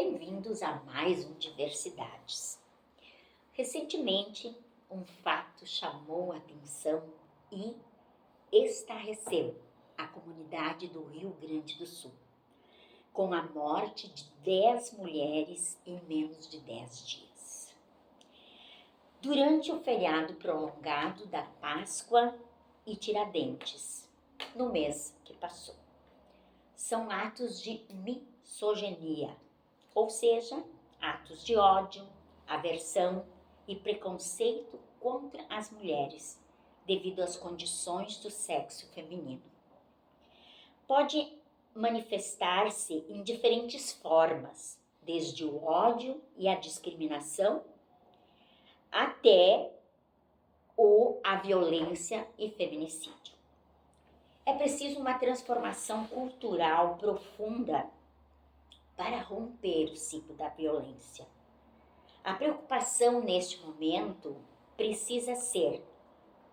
Bem-vindos a mais um Diversidades. Recentemente, um fato chamou a atenção e estarreceu a comunidade do Rio Grande do Sul, com a morte de 10 mulheres em menos de 10 dias. Durante o feriado prolongado da Páscoa e Tiradentes, no mês que passou. São atos de misoginia, ou seja, atos de ódio, aversão e preconceito contra as mulheres, devido às condições do sexo feminino. Pode manifestar-se em diferentes formas, desde o ódio e a discriminação, até a violência e feminicídio. É preciso uma transformação cultural profunda para romper o ciclo da violência. A preocupação neste momento precisa ser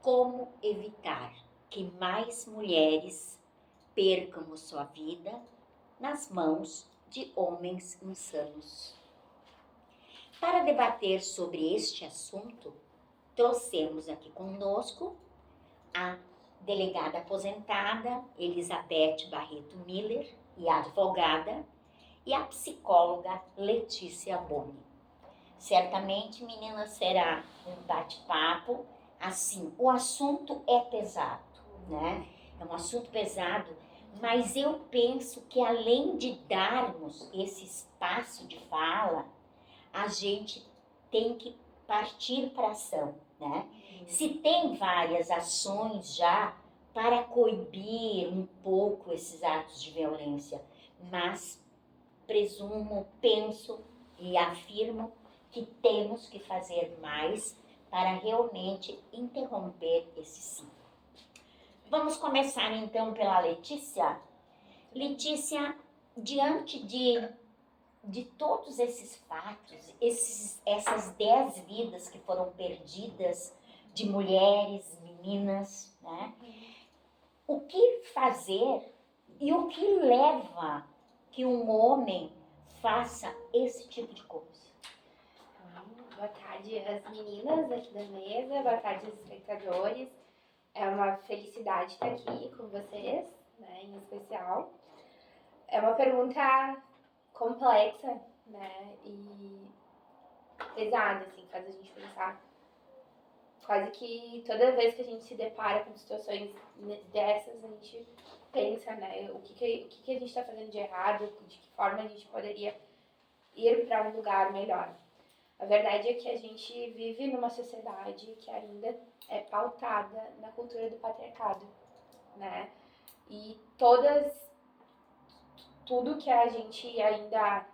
como evitar que mais mulheres percam a sua vida nas mãos de homens insanos. Para debater sobre este assunto, trouxemos aqui conosco a delegada aposentada Elizabeth Barreto Miller e a advogada e a psicóloga Letícia Boni. Certamente, meninas, será um bate-papo, assim, o assunto é pesado, né? É um assunto pesado, mas eu penso que além de darmos esse espaço de fala, a gente tem que partir para a ação, né? Se tem várias ações já para coibir um pouco esses atos de violência, mas presumo, penso e afirmo que temos que fazer mais para realmente interromper esse ciclo. Vamos começar então pela Letícia. Letícia, diante de todos esses fatos, essas 10 vidas que foram perdidas de mulheres, meninas, né? O que fazer e o que leva que um homem faça esse tipo de coisa? Boa tarde às meninas aqui da mesa, boa tarde aos espectadores. É uma felicidade estar aqui com vocês, né, em especial. É uma pergunta complexa, né, e pesada, assim, faz a gente pensar. Quase que toda vez que a gente se depara com situações dessas, a gente pensa, né, o que a gente está fazendo de errado, de que forma a gente poderia ir para um lugar melhor. A verdade é que a gente vive numa sociedade que ainda é pautada na cultura do patriarcado, né? E tudo que a gente ainda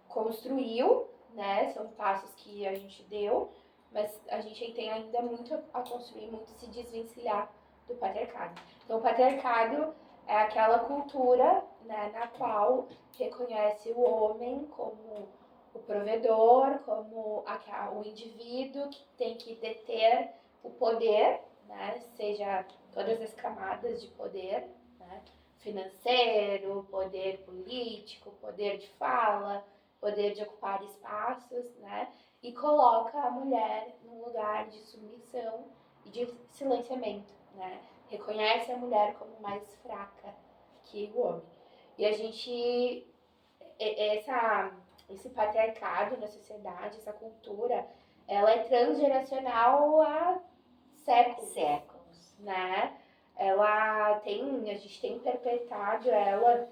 construiu, né? São passos que a gente deu, mas a gente tem ainda muito a construir, muito se desvencilhar do patriarcado. Então, o patriarcado é aquela cultura, né, na qual reconhece o homem como o provedor, como o indivíduo que tem que deter o poder, né, seja todas as camadas de poder, né, financeiro, poder político, poder de fala, poder de ocupar espaços, né, e coloca a mulher num lugar de submissão e de silenciamento, né, reconhece a mulher como mais fraca que o homem. E a gente, esse patriarcado na sociedade, essa cultura, ela é transgeracional há séculos, né? A gente tem perpetuado ela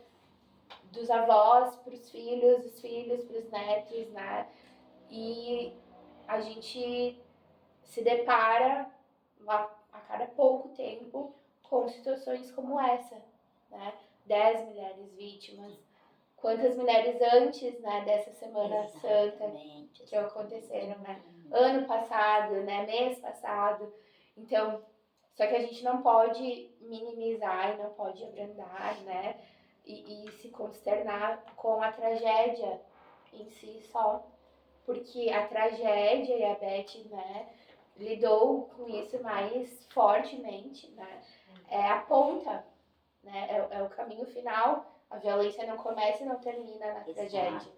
dos avós para os filhos, dos filhos para os netos, né? E a gente se depara a cada pouco tempo com situações como essa, né? 10 mulheres vítimas. Quantas mulheres antes, né, dessa Semana Santa que aconteceram, né? Ano passado, né? Mês passado. Então, só que a gente não pode minimizar e não pode abrandar, né? E se consternar com a tragédia em si só. Porque a tragédia, e a Beth, né, lidou com isso mais fortemente, né? É a ponta, né? É o caminho final A violência não começa e não termina na tragédia,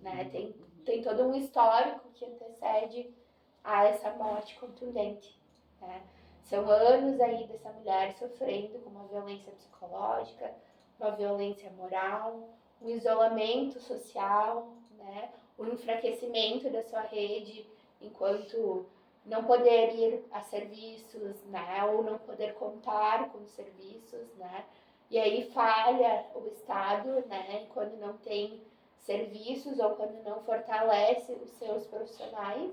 né? Uhum. Tem todo um histórico que antecede a essa morte contundente, né? São anos aí dessa mulher sofrendo com uma violência psicológica, uma violência moral, um isolamento social, né? O enfraquecimento da sua rede enquanto não poder ir a serviços, né? Ou não poder contar com os serviços, né? E aí falha o Estado, né? Quando não tem serviços ou quando não fortalece os seus profissionais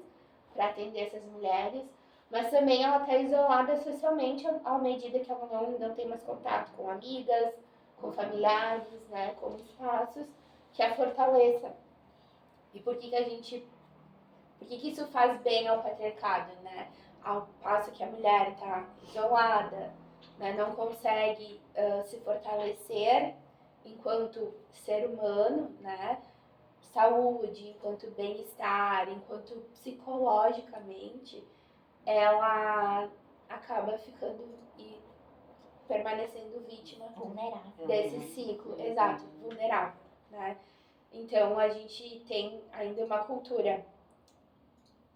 para atender essas mulheres, mas também ela está isolada socialmente à medida que ela não tem mais contato com amigas, com familiares, né, com espaços que a fortaleça. E por que isso faz bem ao patriarcado, né? Ao passo que a mulher está isolada, né, não consegue se fortalecer enquanto ser humano, né? Saúde, enquanto bem-estar, enquanto psicologicamente, ela acaba ficando e permanecendo vítima Vulnerável. desse ciclo, exato, vulnerável, né? Então a gente tem ainda uma cultura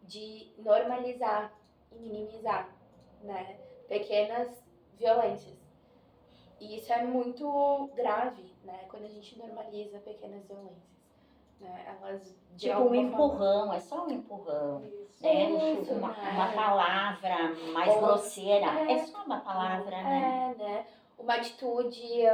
de normalizar e minimizar, né, pequenas violências. E isso é muito grave, né, quando a gente normaliza pequenas violências. Né? Elas, tipo um empurrão, é só um empurrão. Né? Isso, uma palavra mais grosseira, é só uma palavra, né? Uma atitude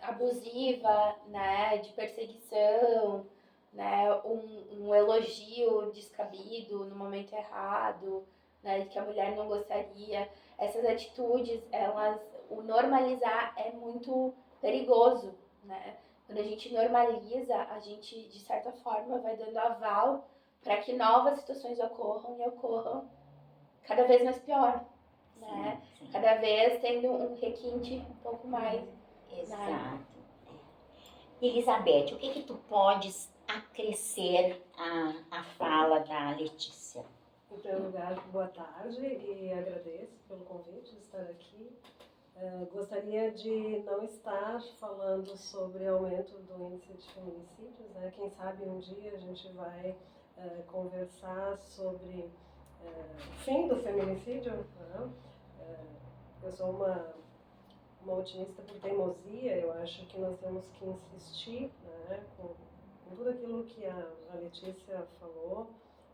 abusiva, né? De perseguição, né? Um elogio descabido no momento errado, né? Que a mulher não gostaria. Essas atitudes, o normalizar é muito perigoso, né? Quando a gente normaliza, a gente, de certa forma, vai dando aval para que novas situações ocorram e ocorram cada vez mais pior, né? Sim. Cada vez tendo um requinte um pouco mais. Exato. Né? Elizabeth, o que tu podes acrescer à fala da Letícia? Em primeiro lugar, boa tarde e agradeço pelo convite de estar aqui. Gostaria de não estar falando sobre aumento do índice de feminicídios, né? Quem sabe um dia a gente vai conversar sobre fim do feminicídio. Né? Eu sou uma otimista por teimosia, eu acho que nós temos que insistir, né, com tudo aquilo que a Letícia falou,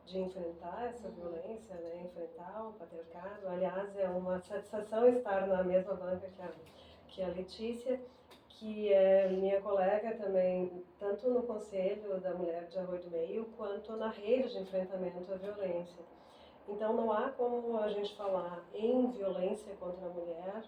de enfrentar essa violência, né, enfrentar o patriarcado. Aliás, é uma satisfação estar na mesma banca que a Letícia, que é minha colega também, tanto no Conselho da Mulher de Arroio do Meio, quanto na rede de enfrentamento à violência. Então, não há como a gente falar em violência contra a mulher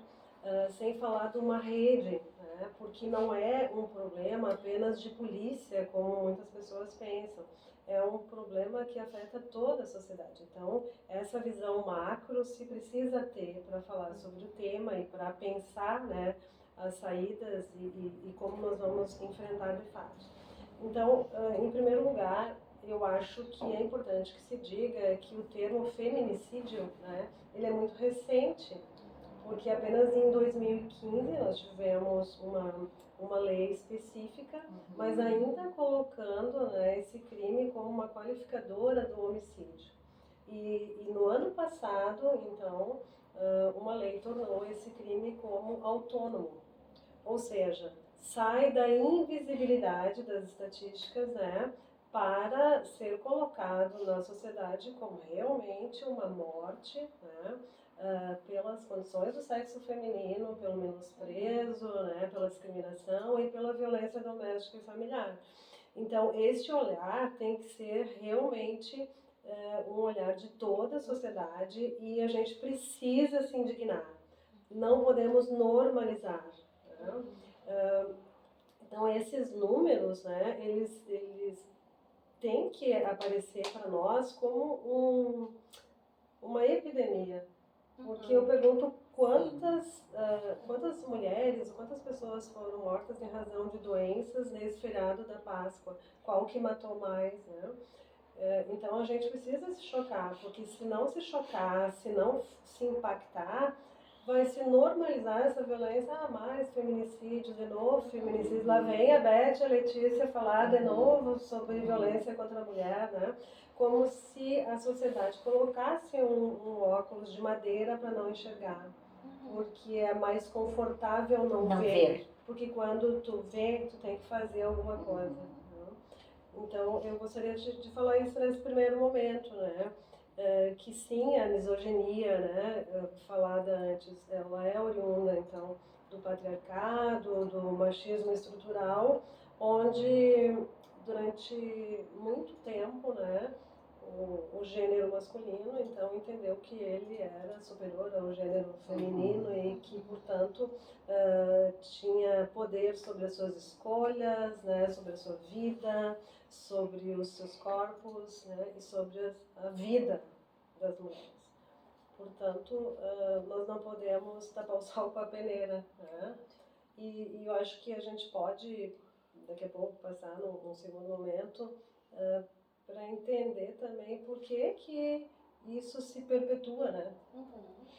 sem falar de uma rede, né? Porque não é um problema apenas de polícia, como muitas pessoas pensam. É um problema que afeta toda a sociedade. Então, essa visão macro se precisa ter para falar sobre o tema e para pensar, né, as saídas e como nós vamos enfrentar de fato. Então, em primeiro lugar, eu acho que é importante que se diga que o termo feminicídio, né, ele é muito recente, porque apenas em 2015 nós tivemos uma lei específica, mas ainda colocando, né, esse crime como uma qualificadora do homicídio. E no ano passado, então, uma lei tornou esse crime como autônomo, ou seja, sai da invisibilidade das estatísticas, né, para ser colocado na sociedade como realmente uma morte, né, pelas condições do sexo feminino, pelo menosprezo, né, pela discriminação e pela violência doméstica e familiar. Então, este olhar tem que ser realmente um olhar de toda a sociedade e a gente precisa se indignar. Não podemos normalizar. Né? Então, esses números, né, eles têm que aparecer para nós como uma epidemia. Porque eu pergunto quantas mulheres, quantas pessoas foram mortas em razão de doenças nesse feriado da Páscoa, qual que matou mais, né? Então a gente precisa se chocar, porque se não se chocar, se não se impactar, vai se normalizar essa violência. Mais feminicídio, de novo feminicídio. Lá vem a Beth e a Letícia falar de novo sobre violência contra a mulher, né? Como se a sociedade colocasse um óculos de madeira para não enxergar. Porque é mais confortável não ver. Porque quando tu vê, tu tem que fazer alguma coisa. Né? Então, eu gostaria de falar isso nesse primeiro momento, né? Que sim, a misoginia, né, falada antes, ela é oriunda, então, do patriarcado, do machismo estrutural, onde durante muito tempo, né, o gênero masculino, então, entendeu que ele era superior ao gênero feminino e que, portanto, tinha poder sobre as suas escolhas, né, sobre a sua vida, sobre os seus corpos, né, e sobre a vida das mulheres. Portanto, nós não podemos tapar o sol com a peneira, né? E eu acho que a gente pode, daqui a pouco, passar num segundo momento, para entender também por que isso se perpetua, né?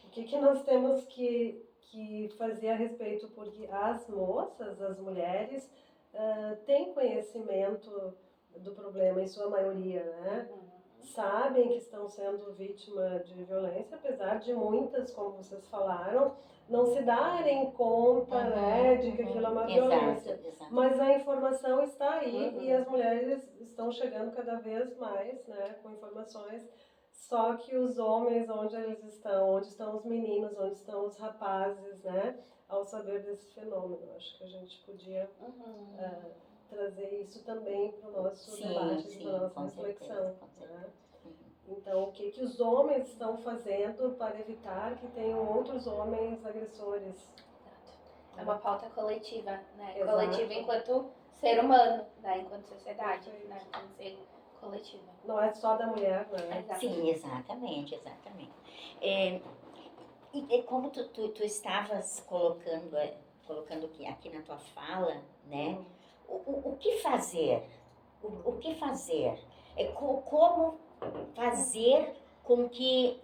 O que nós temos que fazer a respeito, porque as moças, as mulheres, têm conhecimento do problema, em sua maioria, né? Sabem que estão sendo vítimas de violência, apesar de muitas, como vocês falaram, não se darem conta, né, de que aquilo é uma violência. Exato. Mas a informação está aí e as mulheres estão chegando cada vez mais, né, com informações. Só que os homens, onde eles estão, onde estão os meninos, onde estão os rapazes, né, ao saber desse fenômeno, acho que a gente podia trazer isso também para o nosso debate, para a nossa reflexão. Né? Então, o que os homens estão fazendo para evitar que tenham outros homens agressores? É uma pauta coletiva, né? Exato. Coletiva enquanto ser humano, né? Enquanto sociedade, né? Enquanto ser coletiva. Não é só da mulher, né? Exatamente. Sim, exatamente. E como tu estavas colocando aqui na tua fala, né? O que fazer? O que fazer? Como fazer com que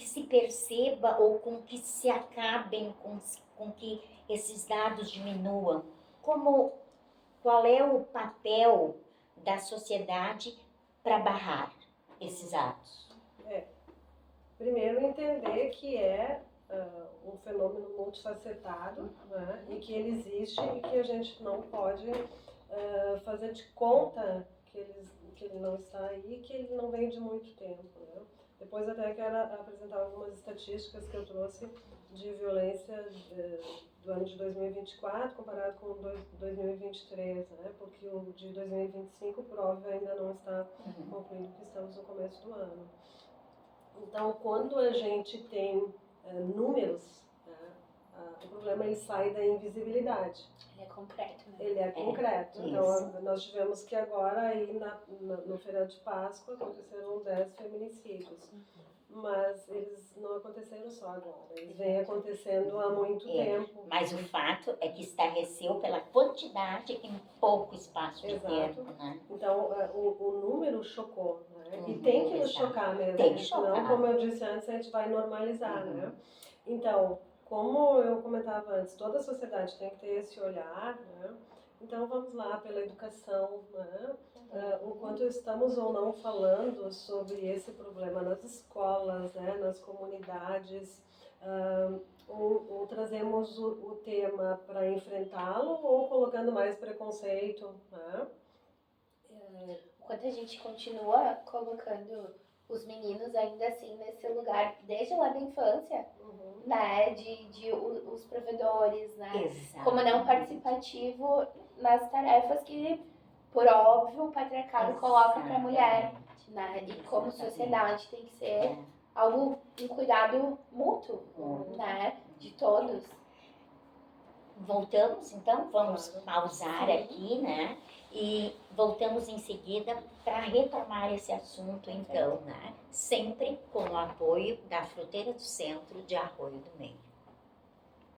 se perceba ou com que se acabem, com que esses dados diminuam? Qual é o papel da sociedade para barrar esses atos? Primeiro, entender que é um fenômeno multifacetado, né, e que ele existe e que a gente não pode fazer de conta que ele não está aí, que ele não vem de muito tempo. Né? Depois até quero apresentar algumas estatísticas que eu trouxe de violência do ano de 2024 comparado com 2023, né? Porque o de 2025, por óbvio, ainda não está concluído, porque estamos no começo do ano. Então, quando a gente tem números, o problema ele sai da invisibilidade. Ele é concreto, né? Ele é concreto. Então, nós tivemos que agora, aí no feriado de Páscoa, aconteceram 10 feminicídios. Mas eles não aconteceram só agora, eles vêm acontecendo há muito tempo. Mas o fato é que estarreceu pela quantidade em pouco espaço de tempo. Né? Então, o número chocou, né? E tem que nos chocar mesmo, tem que chocar. Senão, como eu disse antes, a gente vai normalizar, né? Então, como eu comentava antes, toda a sociedade tem que ter esse olhar, né? Então, vamos lá, pela educação, né? O quanto estamos ou não falando sobre esse problema nas escolas, né? Nas comunidades, ou trazemos o tema para enfrentá-lo ou colocando mais preconceito, né? Enquanto a gente continua colocando os meninos ainda assim nesse lugar, desde lá da infância, né, de os provedores, né, Exato. como não participativo nas tarefas que, por óbvio, o patriarcado coloca para a mulher, né, e como sociedade tem que ser um cuidado mútuo, né, de todos. Voltamos, então, vamos pausar aqui, né? E voltamos em seguida para retomar esse assunto, então, né? Sempre com o apoio da Fruteira do Centro de Arroio do Meio.